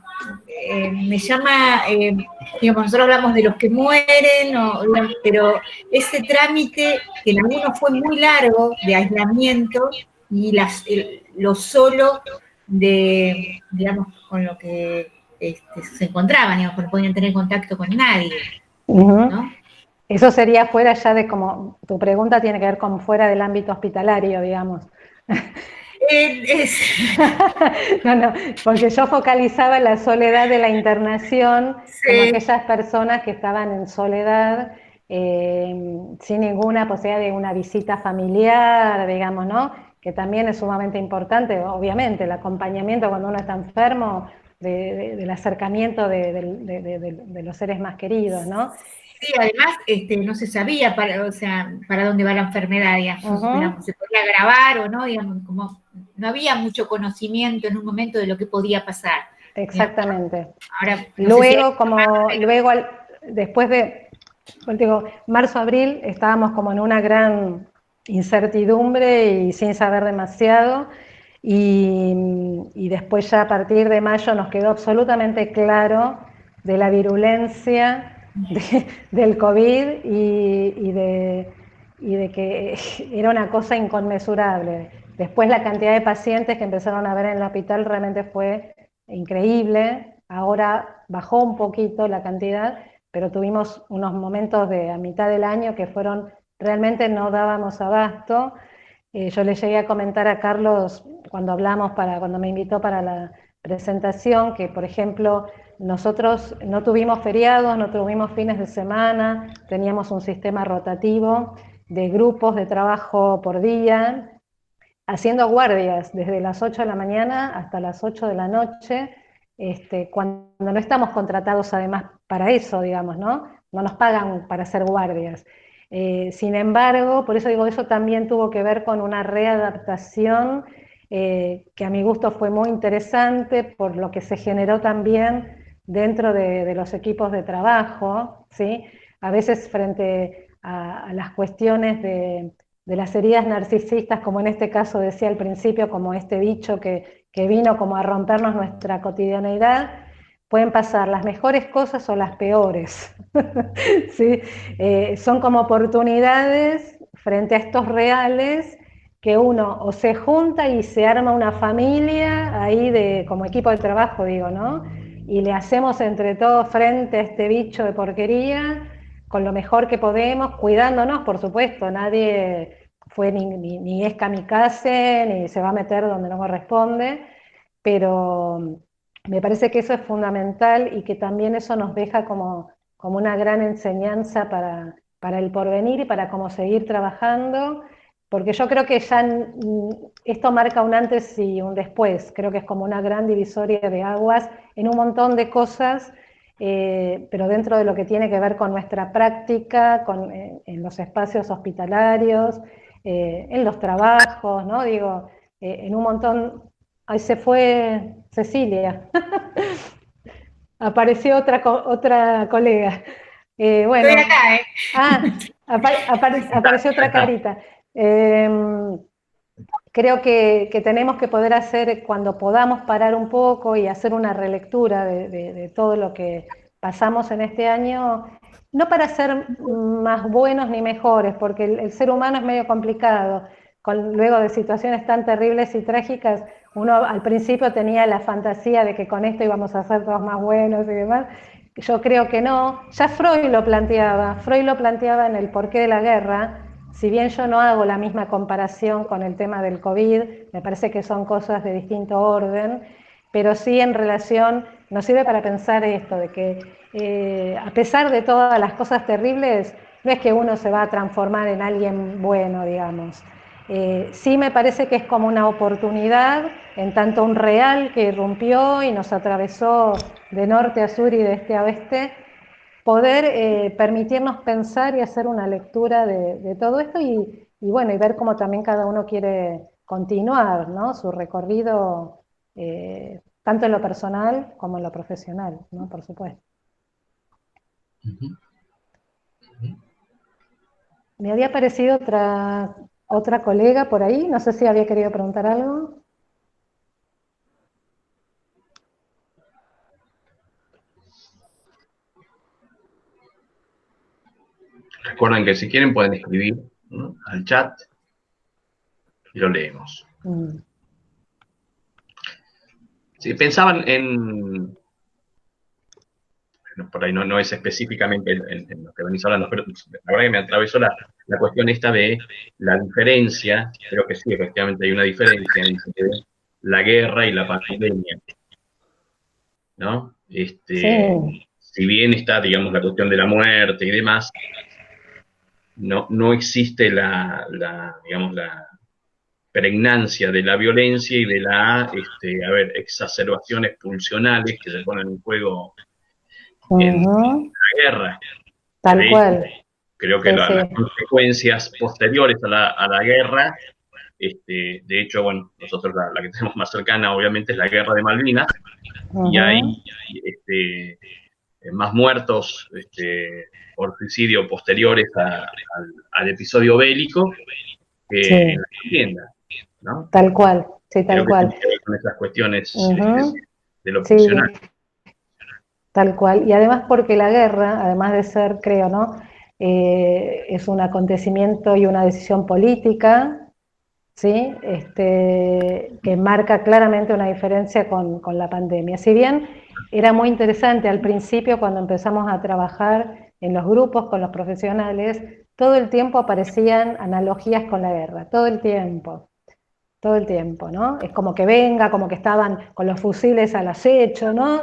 S4: me llama, digamos, nosotros hablamos de los que mueren, pero ese trámite que en algunos fue muy largo de aislamiento y lo solo de, digamos, con lo que se encontraban, digamos, que no podían tener contacto con nadie, ¿no?
S2: Eso sería fuera ya de como, tu pregunta tiene que ver con fuera del ámbito hospitalario, digamos. No, porque yo focalizaba la soledad de la internación, sí, como aquellas personas que estaban en soledad, sin ninguna posibilidad de una visita familiar, digamos, ¿no? Que también es sumamente importante, obviamente, el acompañamiento cuando uno está enfermo, del acercamiento de los seres más queridos, ¿no?
S4: Sí, además no se sabía para dónde va la enfermedad, digamos, se podía grabar o no, digamos, como no había mucho conocimiento en un momento de lo que podía pasar.
S2: Exactamente.
S4: Ahora,
S2: luego, después de, digo, marzo, abril, estábamos como en una gran incertidumbre y sin saber demasiado, y después ya a partir de mayo nos quedó absolutamente claro de la virulencia del COVID y de que era una cosa inconmensurable. Después la cantidad de pacientes que empezaron a ver en el hospital realmente fue increíble. Ahora bajó un poquito la cantidad, pero tuvimos unos momentos a mitad del año que fueron, realmente no dábamos abasto. Yo le llegué a comentar a Carlos cuando cuando me invitó para la presentación, que por ejemplo nosotros no tuvimos feriados, no tuvimos fines de semana, teníamos un sistema rotativo de grupos de trabajo por día, haciendo guardias desde las 8 de la mañana hasta las 8 de la noche, cuando no estamos contratados además para eso, digamos, ¿no? No nos pagan para hacer guardias. Sin embargo, por eso digo, eso también tuvo que ver con una readaptación que a mi gusto fue muy interesante por lo que se generó también dentro de los equipos de trabajo, ¿sí? A veces frente a las cuestiones de las heridas narcisistas, como en este caso decía al principio, como este bicho que que vino como a rompernos nuestra cotidianeidad, pueden pasar las mejores cosas o las peores. ¿Sí? Son como oportunidades frente a estos reales que uno o se junta y se arma una familia ahí como equipo de trabajo, digo, ¿no? Y le hacemos entre todos frente a este bicho de porquería con lo mejor que podemos, cuidándonos, por supuesto, nadie fue ni es kamikaze, ni se va a meter donde no corresponde, pero me parece que eso es fundamental y que también eso nos deja como una gran enseñanza para el porvenir y para cómo seguir trabajando, porque yo creo que ya esto marca un antes y un después, creo que es como una gran divisoria de aguas en un montón de cosas, pero dentro de lo que tiene que ver con nuestra práctica, en los espacios hospitalarios, en los trabajos, ¿no? Digo, en un montón. Ahí se fue Cecilia. Apareció otra colega. Bueno.
S4: Estoy acá, ¿eh?
S2: Apareció otra carita. Creo que tenemos que poder hacer, cuando podamos parar un poco y hacer una relectura de todo lo que pasamos en este año, no para ser más buenos ni mejores, porque el ser humano es medio complicado. Luego de situaciones tan terribles y trágicas, uno al principio tenía la fantasía de que con esto íbamos a ser todos más buenos y demás. Yo creo que no. Ya Freud lo planteaba en el porqué de la guerra. Si bien yo no hago la misma comparación con el tema del COVID, me parece que son cosas de distinto orden, pero sí en relación, nos sirve para pensar esto, de que a pesar de todas las cosas terribles, no es que uno se va a transformar en alguien bueno, digamos. Sí me parece que es como una oportunidad, en tanto un real que irrumpió y nos atravesó de norte a sur y de este a oeste, poder permitirnos pensar y hacer una lectura de todo esto y bueno, y ver cómo también cada uno quiere continuar, ¿no? Su recorrido, tanto en lo personal como en lo profesional, ¿no? Por supuesto. Me había aparecido otra colega por ahí, no sé si había querido preguntar algo.
S1: Recuerden que si quieren pueden escribir, ¿no?, al chat y lo leemos. Si pensaban en, por ahí no es específicamente en lo que venís hablando, pero la verdad que me atravesó la cuestión esta de la diferencia. Creo que sí, efectivamente hay una diferencia entre la guerra y la pandemia, ¿no?
S2: Sí.
S1: Si bien está, digamos, la cuestión de la muerte y demás, no existe digamos, la pregnancia de la violencia y de exacerbaciones pulsionales que se ponen en juego en la guerra.
S2: Tal cual.
S1: Creo que las consecuencias posteriores a la guerra, de hecho, bueno, nosotros la que tenemos más cercana obviamente es la guerra de Malvinas, y hay más muertos por suicidio posteriores al episodio bélico que en la contienda, ¿no?
S2: Tal cual, sí, tal cual.
S1: Tiene que ver con esas cuestiones de lo funcional.
S2: Tal cual, y además porque la guerra, además de ser, creo, ¿no?, es un acontecimiento y una decisión política, ¿sí?, que marca claramente una diferencia con la pandemia. Si bien era muy interesante al principio cuando empezamos a trabajar en los grupos con los profesionales, todo el tiempo aparecían analogías con la guerra, todo el tiempo, ¿no? Es como que como que estaban con los fusiles al acecho, ¿no?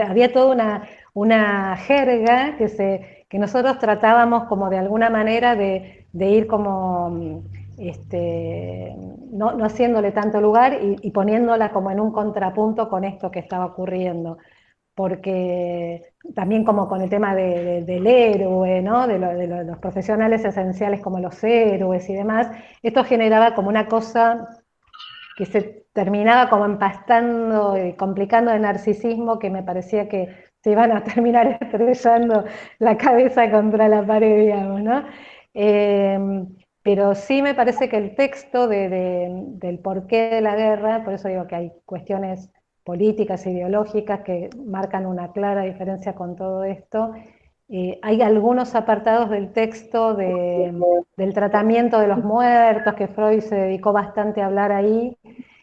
S2: Había toda una jerga que nosotros tratábamos como de alguna manera de ir como no haciéndole tanto lugar y poniéndola como en un contrapunto con esto que estaba ocurriendo. Porque también como con el tema del héroe, ¿no?, de los profesionales esenciales como los héroes y demás, esto generaba como una cosa que se terminaba como empastando y complicando de narcisismo, que me parecía que se iban a terminar estrellando la cabeza contra la pared, digamos, ¿no? pero sí me parece que el texto del porqué de la guerra, por eso digo que hay cuestiones políticas, ideológicas, que marcan una clara diferencia con todo esto. Hay algunos apartados del texto del tratamiento de los muertos, que Freud se dedicó bastante a hablar ahí,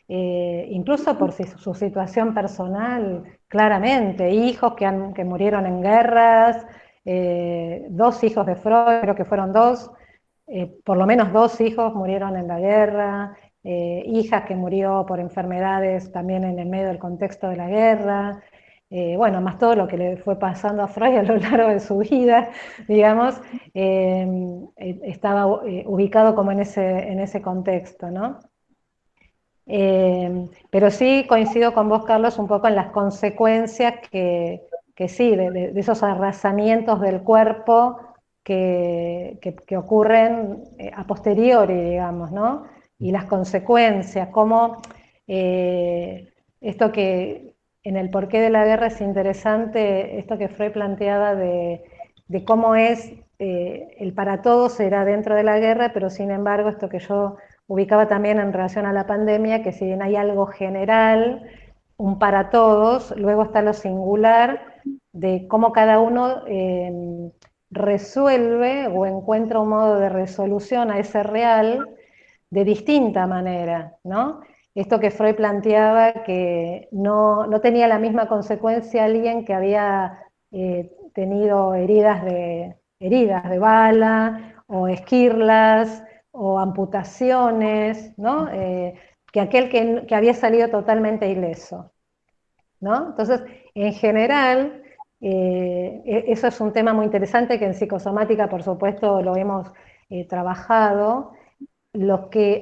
S2: incluso por su situación personal, claramente, hijos que murieron en guerras, 2 hijos de Freud, creo que fueron 2, por lo menos 2 hijos murieron en la guerra, hijas que murió por enfermedades también en el medio del contexto de la guerra, bueno, más todo lo que le fue pasando a Freud a lo largo de su vida, digamos, estaba ubicado como en ese contexto, ¿no? Pero sí coincido con vos, Carlos, un poco en las consecuencias que sí, de esos arrasamientos del cuerpo que ocurren a posteriori, digamos, ¿no? Y las consecuencias, cómo esto que en el porqué de la guerra es interesante, esto que Freud planteaba de cómo es el para todos era dentro de la guerra, pero sin embargo esto que yo ubicaba también en relación a la pandemia, que si bien hay algo general, un para todos, luego está lo singular de cómo cada uno resuelve o encuentra un modo de resolución a ese real de distinta manera, ¿no? Esto que Freud planteaba, que no tenía la misma consecuencia alguien que había tenido heridas de bala o esquirlas o amputaciones, ¿no? Que aquel que había salido totalmente ileso, ¿no? Entonces, en general, eso es un tema muy interesante que en psicosomática, por supuesto, lo hemos trabajado.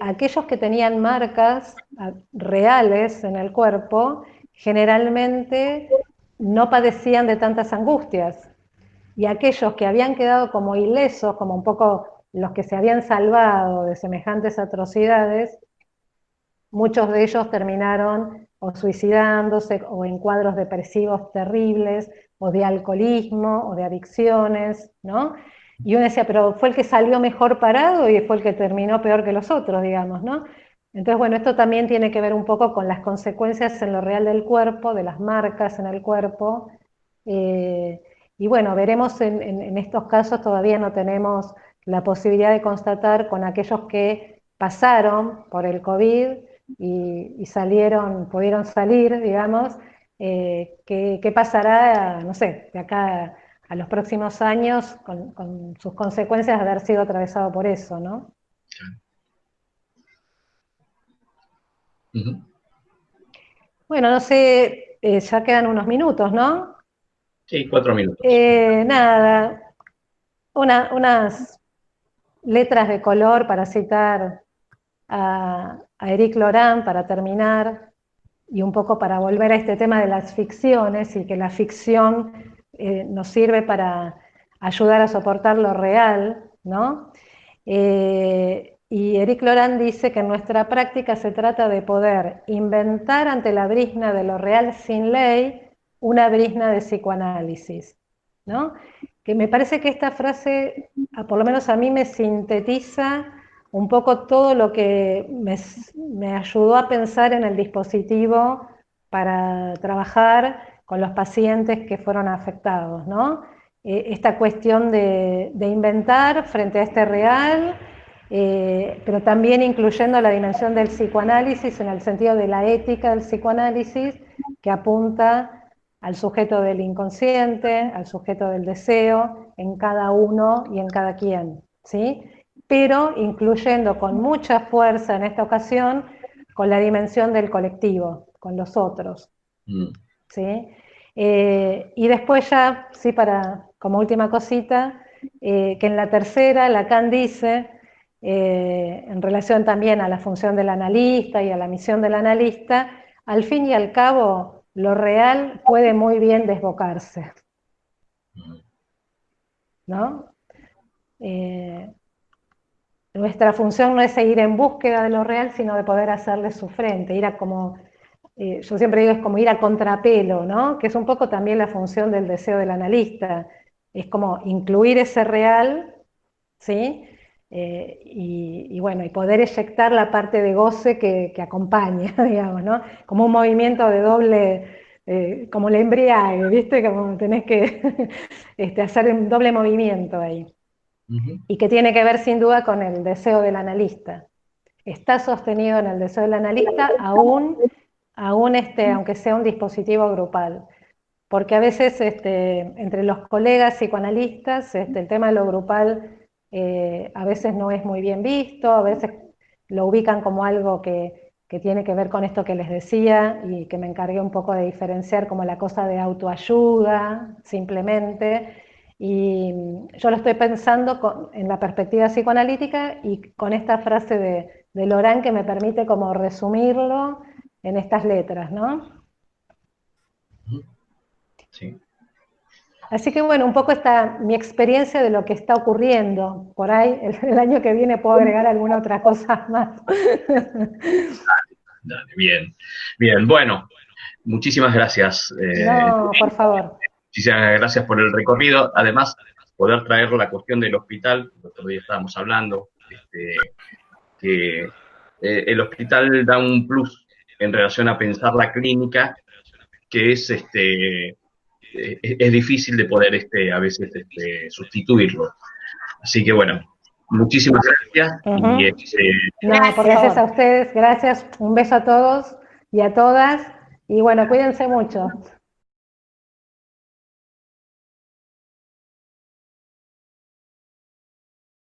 S2: Aquellos que tenían marcas reales en el cuerpo, generalmente no padecían de tantas angustias. Y aquellos que habían quedado como ilesos, como un poco los que se habían salvado de semejantes atrocidades, muchos de ellos terminaron o suicidándose o en cuadros depresivos terribles, o de alcoholismo, o de adicciones, ¿no? Y uno decía, pero fue el que salió mejor parado y fue el que terminó peor que los otros, digamos, ¿no? Entonces, bueno, esto también tiene que ver un poco con las consecuencias en lo real del cuerpo, de las marcas en el cuerpo. Y bueno, veremos en estos casos, todavía no tenemos la posibilidad de constatar con aquellos que pasaron por el COVID y pudieron salir, digamos, qué pasará, no sé, de acá a los próximos años con sus consecuencias de haber sido atravesado por eso, ¿no? Bueno, no sé, ya quedan unos minutos, ¿no?
S1: Sí, 4 minutos.
S2: Nada, unas letras de color para citar a Éric Laurent para terminar, y un poco para volver a este tema de las ficciones y que la ficción nos sirve para ayudar a soportar lo real, ¿no? Y Éric Laurent dice que en nuestra práctica se trata de poder inventar ante la brizna de lo real sin ley una brizna de psicoanálisis, ¿no? Que me parece que esta frase, por lo menos a mí, me sintetiza un poco todo lo que me ayudó a pensar en el dispositivo para trabajar con los pacientes que fueron afectados, ¿no? Esta cuestión de inventar frente a este real, pero también incluyendo la dimensión del psicoanálisis en el sentido de la ética del psicoanálisis, que apunta al sujeto del inconsciente, al sujeto del deseo, en cada uno y en cada quien, ¿sí? Pero incluyendo con mucha fuerza en esta ocasión con la dimensión del colectivo, con los otros, ¿sí? Y después ya, sí, como última cosita, que en la tercera Lacan dice, en relación también a la función del analista y a la misión del analista, al fin y al cabo, lo real puede muy bien desbocarse, ¿no? Nuestra función no es seguir en búsqueda de lo real, sino de poder hacerle su frente, ir a como, yo siempre digo, es como ir a contrapelo, ¿no? Que es un poco también la función del deseo del analista, es como incluir ese real, ¿sí? y bueno, y poder eyectar la parte de goce que acompaña, digamos, ¿no? Como un movimiento de doble, como el embriague, ¿viste? Como tenés que hacer un doble movimiento ahí. Y que tiene que ver sin duda con el deseo del analista. Está sostenido en el deseo del analista aunque sea un dispositivo grupal. Porque a veces entre los colegas psicoanalistas el tema de lo grupal a veces no es muy bien visto, a veces lo ubican como algo que tiene que ver con esto que les decía y que me encargué un poco de diferenciar como la cosa de autoayuda, simplemente. Y yo lo estoy pensando en la perspectiva psicoanalítica y con esta frase de Lorán que me permite como resumirlo en estas letras, ¿no?
S1: Sí.
S2: Así que bueno, un poco está mi experiencia de lo que está ocurriendo. Por ahí el año que viene puedo agregar alguna otra cosa más.
S1: Dale, bien, bien, bueno, muchísimas gracias.
S2: No, por favor.
S1: Muchísimas gracias por el recorrido. Además, poder traer la cuestión del hospital, el otro día estábamos hablando, que el hospital da un plus en relación a pensar la clínica, que es difícil de poder a veces sustituirlo. Así que bueno, muchísimas gracias.
S2: No, por gracias a ustedes, gracias, un beso a todos y a todas, y bueno, cuídense mucho.